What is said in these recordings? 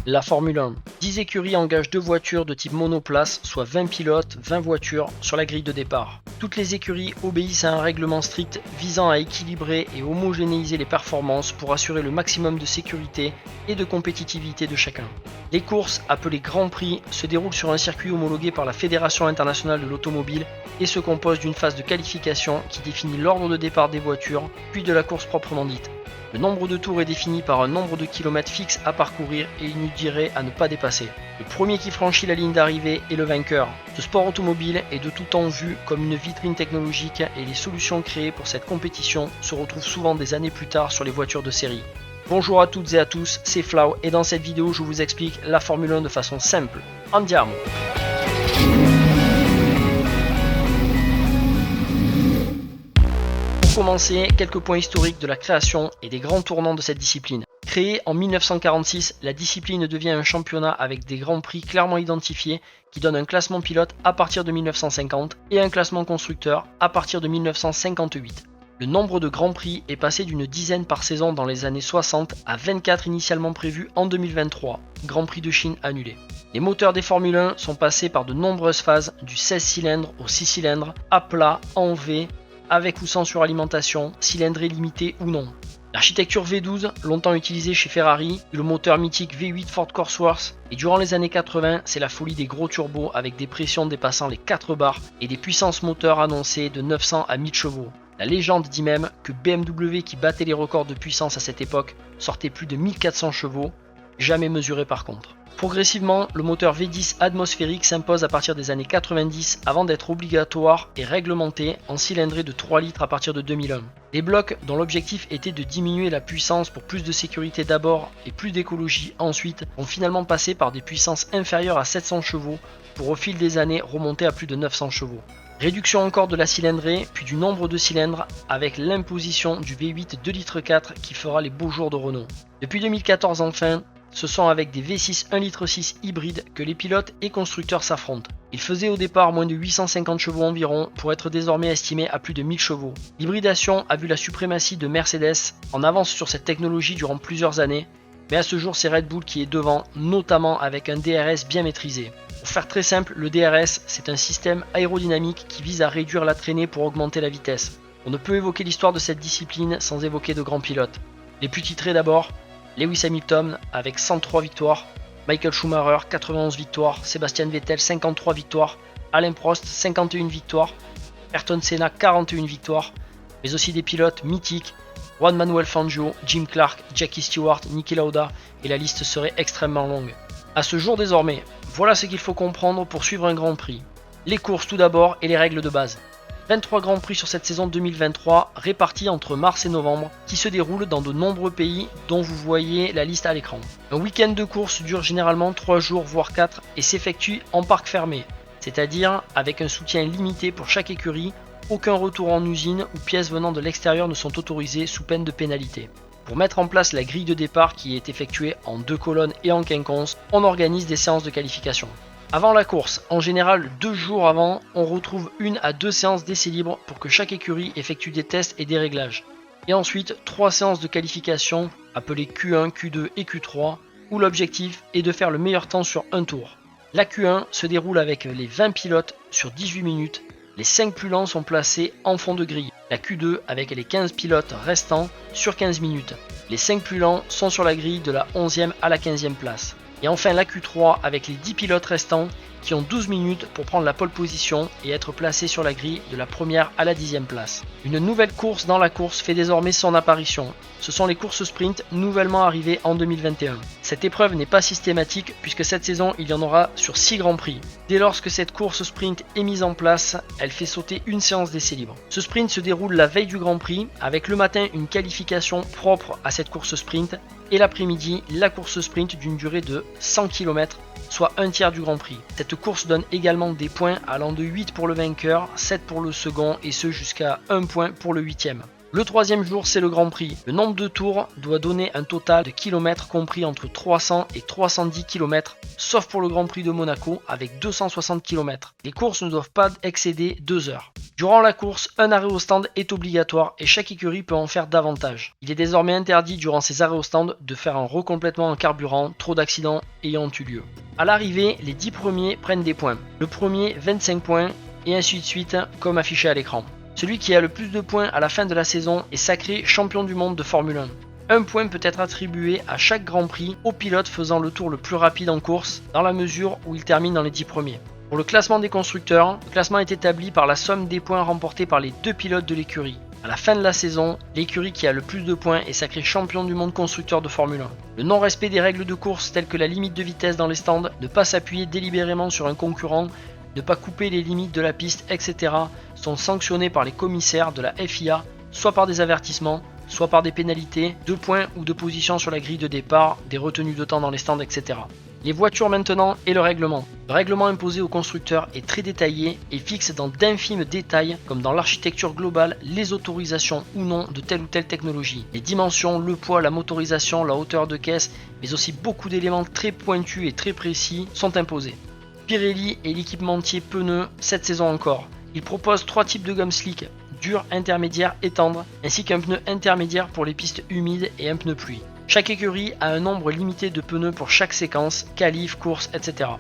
La Formule 1. 10 écuries engagent 2 voitures de type monoplace, soit 20 pilotes, 20 voitures, sur la grille de départ. Toutes les écuries obéissent à un règlement strict visant à équilibrer et homogénéiser les performances pour assurer le maximum de sécurité et de compétitivité de chacun. Les courses, appelées Grand Prix, se déroulent sur un circuit homologué par la Fédération internationale de l'automobile et se composent d'une phase de qualification qui définit l'ordre de départ des voitures, puis de la course proprement dite. Le nombre de tours est défini par un nombre de kilomètres fixe à parcourir et une durée à ne pas dépasser. Le premier qui franchit la ligne d'arrivée est le vainqueur. Ce sport automobile est de tout temps vu comme une vitrine technologique et les solutions créées pour cette compétition se retrouvent souvent des années plus tard sur les voitures de série. Bonjour à toutes et à tous, c'est Flau et dans cette vidéo je vous explique la Formule 1 de façon simple. Andiamo! Pour commencer, quelques points historiques de la création et des grands tournants de cette discipline. Créée en 1946, la discipline devient un championnat avec des grands prix clairement identifiés qui donnent un classement pilote à partir de 1950 et un classement constructeur à partir de 1958. Le nombre de grands prix est passé d'une dizaine par saison dans les années 60 à 24 initialement prévus en 2023, Grand Prix de Chine annulé. Les moteurs des Formule 1 sont passés par de nombreuses phases, du 16 cylindres au 6 cylindres, à plat, en V, avec ou sans suralimentation, cylindrée limitée ou non. L'architecture V12, longtemps utilisée chez Ferrari, le moteur mythique V8 Ford Cosworth, et durant les années 80, c'est la folie des gros turbos avec des pressions dépassant les 4 bars et des puissances moteurs annoncées de 900 à 1000 chevaux. La légende dit même que BMW, qui battait les records de puissance à cette époque, sortait plus de 1400 chevaux, jamais mesuré par contre. Progressivement, le moteur V10 atmosphérique s'impose à partir des années 90 avant d'être obligatoire et réglementé en cylindrée de 3 litres à partir de 2001. Des blocs dont l'objectif était de diminuer la puissance pour plus de sécurité d'abord et plus d'écologie ensuite ont finalement passé par des puissances inférieures à 700 chevaux pour au fil des années remonter à plus de 900 chevaux. Réduction encore de la cylindrée puis du nombre de cylindres avec l'imposition du V8 2,4 litres qui fera les beaux jours de Renault. Depuis 2014 enfin, ce sont avec des V6 1,6 litre hybrides que les pilotes et constructeurs s'affrontent. Ils faisaient au départ moins de 850 chevaux environ pour être désormais estimés à plus de 1000 chevaux. L'hybridation a vu la suprématie de Mercedes en avance sur cette technologie durant plusieurs années, mais à ce jour c'est Red Bull qui est devant, notamment avec un DRS bien maîtrisé. Pour faire très simple, le DRS c'est un système aérodynamique qui vise à réduire la traînée pour augmenter la vitesse. On ne peut évoquer l'histoire de cette discipline sans évoquer de grands pilotes. Les plus titrés d'abord, Lewis Hamilton avec 103 victoires, Michael Schumacher 91 victoires, Sebastian Vettel 53 victoires, Alain Prost 51 victoires, Ayrton Senna 41 victoires, mais aussi des pilotes mythiques, Juan Manuel Fangio, Jim Clark, Jackie Stewart, Niki Lauda et la liste serait extrêmement longue. À ce jour désormais, voilà ce qu'il faut comprendre pour suivre un Grand Prix. Les courses tout d'abord et les règles de base. 23 Grands Prix sur cette saison 2023 répartis entre mars et novembre qui se déroulent dans de nombreux pays dont vous voyez la liste à l'écran. Un week-end de course dure généralement 3 jours voire 4 et s'effectue en parc fermé, c'est-à-dire avec un soutien limité pour chaque écurie, aucun retour en usine ou pièces venant de l'extérieur ne sont autorisées sous peine de pénalité. Pour mettre en place la grille de départ qui est effectuée en 2 colonnes et en quinconce, on organise des séances de qualification. Avant la course, en général 2 jours avant, on retrouve 1 à 2 séances d'essais libres pour que chaque écurie effectue des tests et des réglages. Et ensuite 3 séances de qualification appelées Q1, Q2 et Q3 où l'objectif est de faire le meilleur temps sur un tour. La Q1 se déroule avec les 20 pilotes sur 18 minutes, les 5 plus lents sont placés en fond de grille. La Q2 avec les 15 pilotes restants sur 15 minutes. Les 5 plus lents sont sur la grille de la 11e à la 15e place. Et enfin la Q3 avec les 10 pilotes restants qui ont 12 minutes pour prendre la pole position et être placés sur la grille de la première à la 10e place. Une nouvelle course dans la course fait désormais son apparition. Ce sont les courses sprint nouvellement arrivées en 2021. Cette épreuve n'est pas systématique puisque cette saison il y en aura sur 6 Grands Prix. Dès lors que cette course sprint est mise en place, elle fait sauter une séance d'essai libre. Ce sprint se déroule la veille du Grand Prix avec le matin une qualification propre à cette course sprint et l'après-midi la course sprint d'une durée de 100 km, soit un tiers du Grand Prix. Cette course donne également des points allant de 8 pour le vainqueur, 7 pour le second et ce jusqu'à 1 point pour le 8e. Le troisième jour, c'est le Grand Prix. Le nombre de tours doit donner un total de kilomètres compris entre 300 et 310 km, sauf pour le Grand Prix de Monaco avec 260 km. Les courses ne doivent pas excéder 2 heures. Durant la course, un arrêt au stand est obligatoire et chaque écurie peut en faire davantage. Il est désormais interdit durant ces arrêts au stand de faire un recomplètement en carburant, trop d'accidents ayant eu lieu. À l'arrivée, les 10 premiers prennent des points. Le premier 25 points et ainsi de suite comme affiché à l'écran. Celui qui a le plus de points à la fin de la saison est sacré champion du monde de Formule 1. Un point peut être attribué à chaque Grand Prix au pilote faisant le tour le plus rapide en course, dans la mesure où il termine dans les 10 premiers. Pour le classement des constructeurs, le classement est établi par la somme des points remportés par les 2 pilotes de l'écurie. À la fin de la saison, l'écurie qui a le plus de points est sacrée champion du monde constructeur de Formule 1. Le non-respect des règles de course telles que la limite de vitesse dans les stands, ne pas s'appuyer délibérément sur un concurrent, ne pas couper les limites de la piste, etc. sont sanctionnés par les commissaires de la FIA, soit par des avertissements, soit par des pénalités, 2 points ou de position sur la grille de départ, des retenues de temps dans les stands, etc. Les voitures maintenant et le règlement. Le règlement imposé aux constructeurs est très détaillé et fixe dans d'infimes détails, comme dans l'architecture globale, les autorisations ou non de telle ou telle technologie. Les dimensions, le poids, la motorisation, la hauteur de caisse, mais aussi beaucoup d'éléments très pointus et très précis sont imposés. Pirelli est l'équipementier pneus cette saison encore. Il propose 3 types de gomme slick, dur, intermédiaire et tendre, ainsi qu'un pneu intermédiaire pour les pistes humides et un pneu pluie. Chaque écurie a un nombre limité de pneus pour chaque séquence, qualif, course, etc.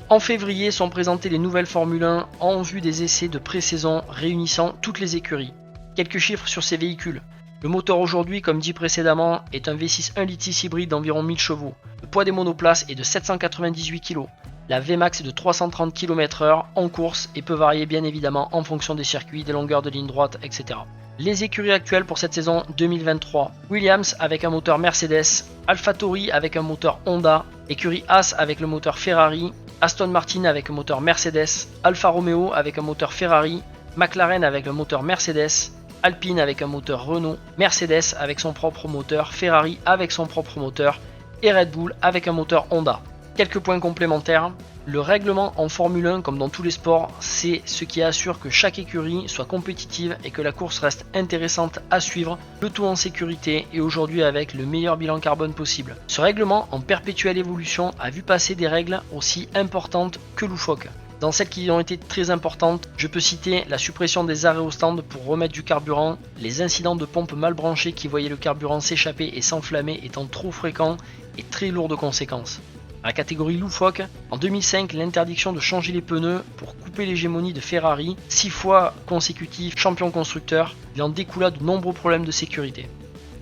En février sont présentées les nouvelles Formule 1 en vue des essais de pré-saison réunissant toutes les écuries. Quelques chiffres sur ces véhicules. Le moteur aujourd'hui, comme dit précédemment, est un V6 1,6 litre hybride d'environ 1000 chevaux. Le poids des monoplaces est de 798 kg. La Vmax est de 330 km/h en course et peut varier bien évidemment en fonction des circuits, des longueurs de ligne droite, etc. Les écuries actuelles pour cette saison 2023. Williams avec un moteur Mercedes, AlphaTauri avec un moteur Honda, écurie Haas avec le moteur Ferrari, Aston Martin avec un moteur Mercedes, Alfa Romeo avec un moteur Ferrari, McLaren avec un moteur Mercedes, Alpine avec un moteur Renault, Mercedes avec son propre moteur, Ferrari avec son propre moteur et Red Bull avec un moteur Honda. Quelques points complémentaires. Le règlement en Formule 1, comme dans tous les sports, c'est ce qui assure que chaque écurie soit compétitive et que la course reste intéressante à suivre, le tout en sécurité et aujourd'hui avec le meilleur bilan carbone possible. Ce règlement en perpétuelle évolution a vu passer des règles aussi importantes que loufoques. Dans celles qui ont été très importantes, je peux citer la suppression des arrêts au stand pour remettre du carburant, les incidents de pompes mal branchées qui voyaient le carburant s'échapper et s'enflammer étant trop fréquents et très lourds de conséquences. Dans la catégorie loufoque, en 2005, l'interdiction de changer les pneus pour couper l'hégémonie de Ferrari, 6 fois consécutif champion constructeur, il en découla de nombreux problèmes de sécurité.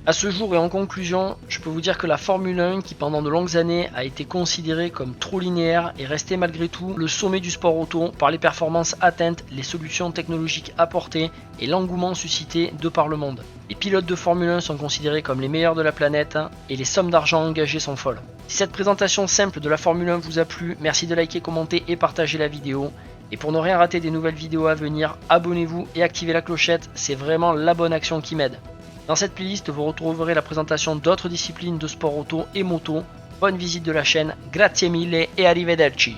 A ce jour et en conclusion, je peux vous dire que la Formule 1, qui pendant de longues années a été considérée comme trop linéaire, est restée malgré tout le sommet du sport auto par les performances atteintes, les solutions technologiques apportées et l'engouement suscité de par le monde. Les pilotes de Formule 1 sont considérés comme les meilleurs de la planète et les sommes d'argent engagées sont folles. Si cette présentation simple de la Formule 1 vous a plu, merci de liker, commenter et partager la vidéo. Et pour ne rien rater des nouvelles vidéos à venir, abonnez-vous et activez la clochette, c'est vraiment la bonne action qui m'aide. Dans cette playlist, vous retrouverez la présentation d'autres disciplines de sport auto et moto. Bonne visite de la chaîne, grazie mille et arrivederci.